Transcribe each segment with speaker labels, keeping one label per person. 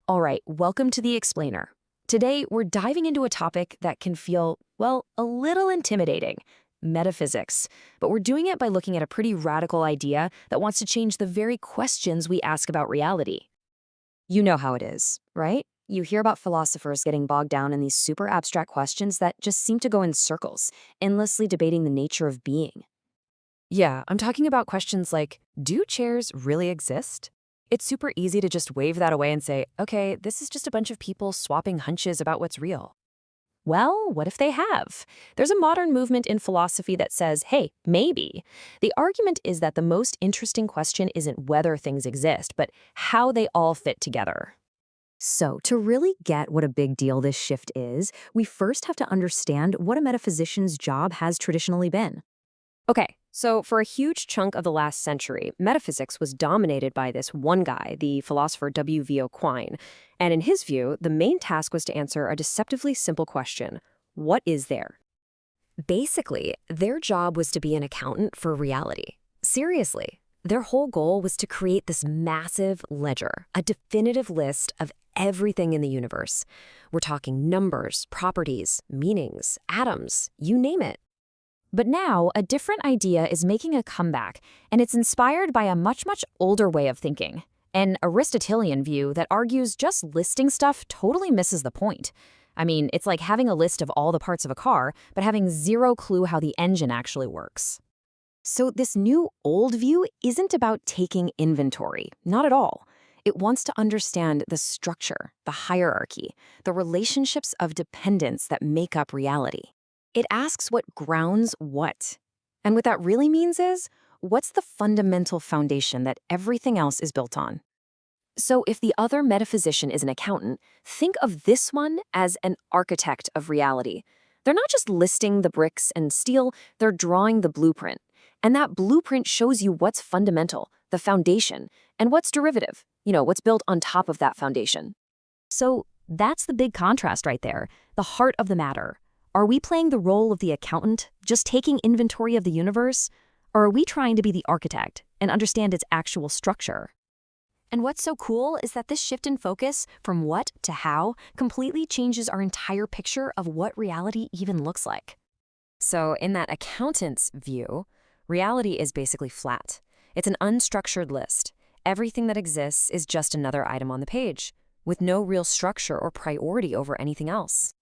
Speaker 1: All right, welcome to the Explainer. Today, we're diving into a topic that can feel, well, a little intimidating: metaphysics. But we're doing it by looking at a pretty radical idea that wants to change the very questions we ask about reality. You know how it is, right? You hear about philosophers getting bogged down in these super abstract questions that just seem to go in circles, endlessly debating the nature of being.
Speaker 2: Yeah, I'm talking about questions like, do chairs really exist? It's super easy to just wave that away and say, okay, this is just a bunch of people swapping hunches about what's real.
Speaker 1: Well, what if they have? There's a modern movement in philosophy that says, hey, maybe. The argument is that the most interesting question isn't whether things exist, but how they all fit together. So, to really get what a big deal this shift is, we first have to understand what a metaphysician's job has traditionally been.
Speaker 2: Okay, so for a huge chunk of the last century, metaphysics was dominated by this one guy, the philosopher W.V.O. Quine. And in his view, the main task was to answer a deceptively simple question: what is there? Basically, their job was to be an accountant for reality. Seriously, their whole goal was to create this massive ledger, a definitive list of everything in the universe. We're talking numbers, properties, meanings, atoms, you name it.
Speaker 1: But now, a different idea is making a comeback, and it's inspired by a much older way of thinking, an Aristotelian view that argues just listing stuff totally misses the point. I mean, it's like having a list of all the parts of a car, but having zero clue how the engine actually works. So this new old view isn't about taking inventory, not at all. It wants to understand the structure, the hierarchy, the relationships of dependence that make up reality. It asks what grounds what. And what that really means is, what's the fundamental foundation that everything else is built on? So if the other metaphysician is an accountant, think of this one as an architect of reality. They're not just listing the bricks and steel, they're drawing the blueprint. And that blueprint shows you what's fundamental, the foundation, and what's derivative, what's built on top of that foundation. So that's the big contrast right there, the heart of the matter. Are we playing the role of the accountant, just taking inventory of the universe? Or are we trying to be the architect and understand its actual structure? And what's so cool is that this shift in focus from what to how completely changes our entire picture of what reality even looks like.
Speaker 2: So in that accountant's view, reality is basically flat. It's an unstructured list. Everything that exists is just another item on the page, with no real structure or priority over anything else.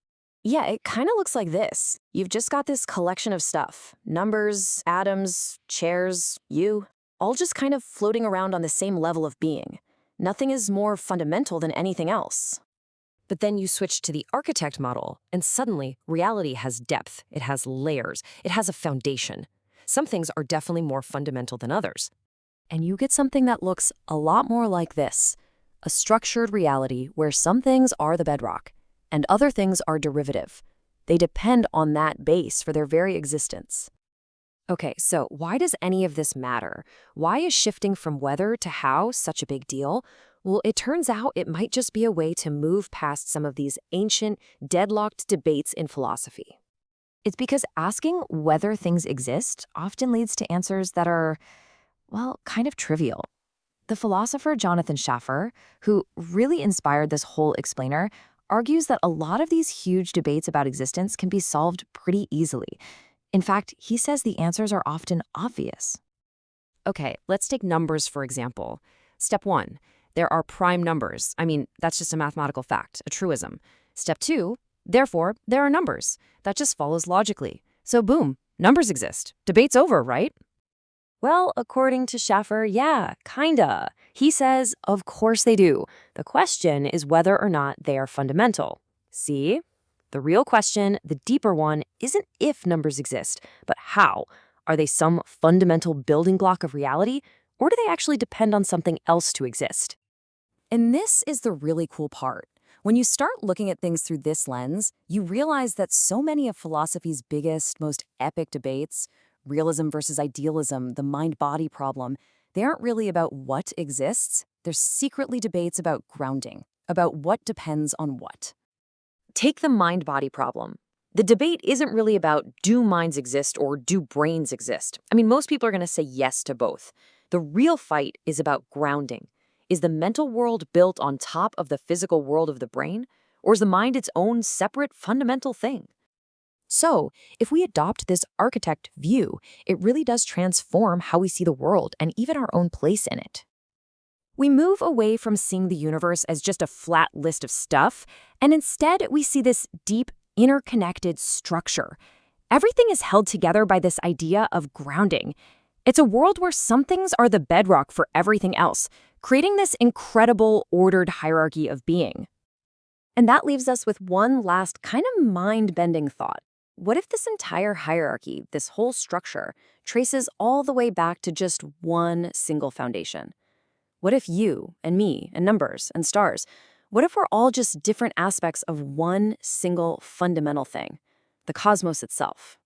Speaker 1: Yeah, it kind of looks like this. You've just got this collection of stuff, numbers, atoms, chairs, you, all just kind of floating around on the same level of being. Nothing is more fundamental than anything else.
Speaker 2: But then you switch to the architect model, and suddenly reality has depth, it has layers, it has a foundation. Some things are definitely more fundamental than others.
Speaker 1: And you get something that looks a lot more like this: a structured reality where some things are the bedrock, and other things are derivative. They depend on that base for their very existence.
Speaker 2: Okay, so why does any of this matter? Why is shifting from whether to how such a big deal? Well, it turns out it might just be a way to move past some of these ancient, deadlocked debates in philosophy.
Speaker 1: It's because asking whether things exist often leads to answers that are, well, kind of trivial. The philosopher Jonathan Schaffer, who really inspired this whole explainer, argues that a lot of these huge debates about existence can be solved pretty easily. In fact, he says the answers are often obvious.
Speaker 2: Okay, let's take numbers for example. Step 1, there are prime numbers. I mean, that's just a mathematical fact, a truism. Step 2, therefore, there are numbers. That just follows logically. So boom, numbers exist. Debate's over, right?
Speaker 1: Well, according to Schaffer, yeah, kinda. He says, of course they do. The question is whether or not they are fundamental. See? The real question, the deeper one, isn't if numbers exist, but how. Are they some fundamental building block of reality, or do they actually depend on something else to exist? And this is the really cool part. When you start looking at things through this lens, you realize that so many of philosophy's biggest, most epic debates, realism versus idealism, the mind-body problem, they aren't really about what exists. They're secretly debates about grounding, about what depends on what. Take the mind-body problem. The debate isn't really about do minds exist or do brains exist. I mean, most people are going to say yes to both. The real fight is about grounding. Is the mental world built on top of the physical world of the brain? Or is the mind its own separate fundamental thing? So, if we adopt this architect view, it really does transform how we see the world and even our own place in it. We move away from seeing the universe as just a flat list of stuff, and instead we see this deep, interconnected structure. Everything is held together by this idea of grounding. It's a world where some things are the bedrock for everything else, creating this incredible, ordered hierarchy of being. And that leaves us with one last kind of mind-bending thought. What if this entire hierarchy, this whole structure, traces all the way back to just one single foundation? What if you and me and numbers and stars, what if we're all just different aspects of one single fundamental thing, the cosmos itself?